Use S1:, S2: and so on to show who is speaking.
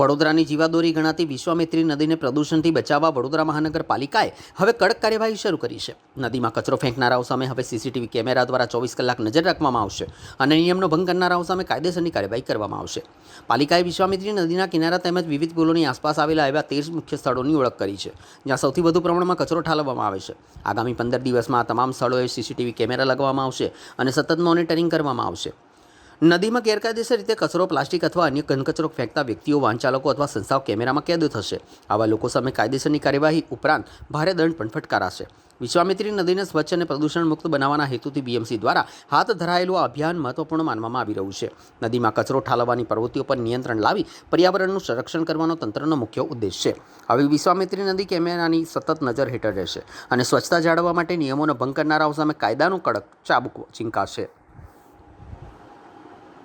S1: વડોદરાની જીવાદોરી ગણાતી વિશ્વામિત્રી નદીને પ્રદૂષણથી બચાવવા વડોદરા મહાનગરપાલિકાએ હવે કડક કાર્યવાહી શરૂ કરી છે. નદીમાં કચરો ફેંકનારાઓ સામે હવે સીસીટીવી કેમેરા દ્વારા 24 કલાક નજર રાખવામાં આવશે અને નિયમનો ભંગ કરનારાઓ સામે કાયદેસરની કાર્યવાહી કરવામાં આવશે. પાલિકાએ વિશ્વામિત્રી નદીના કિનારા તેમજ વિવિધ પુલોની આસપાસ આવેલા એવા 13 મુખ્ય સ્થળોની ઓળખ કરી છે જ્યાં સૌથી વધુ પ્રમાણમાં કચરો ઠાલવવામાં આવે છે. આગામી 15 દિવસમાં આ તમામ સ્થળોએ સીસીટીવી કેમેરા લગાવવામાં આવશે અને સતત મોનિટરિંગ કરવામાં આવશે. નદીમાં ગેરકાયદેસર રીતે કચરો, પ્લાસ્ટિક અથવા અન્ય ઘનકચરો ફેંકતા વ્યક્તિઓ, વાહન ચાલકો અથવા સંસ્થાઓ કેમેરામાં કેદ થશે. આવા લોકો સામે કાયદેસરની કાર્યવાહી ઉપરાંત ભારે દંડ પણ ફટકારાશે. વિશ્વામિત્રી નદીને સ્વચ્છ અને પ્રદૂષણ મુક્ત બનાવવાના હેતુથી બીએમસી દ્વારા હાથ ધરાયેલું આ અભિયાન મહત્વપૂર્ણ માનવામાં આવી રહ્યું છે. નદીમાં કચરો ઠાલવવાની પ્રવૃત્તિઓ પર નિયંત્રણ લાવી પર્યાવરણનું સંરક્ષણ કરવાનો તંત્રનો મુખ્ય ઉદ્દેશ છે. હવે વિશ્વામિત્રી નદી કેમેરાની સતત નજર હેઠળ રહેશે અને સ્વચ્છતા જાળવવા માટે નિયમોનો ભંગ કરનારાઓ સામે કાયદાનું કડક ચાબુક ઝીંકાશે.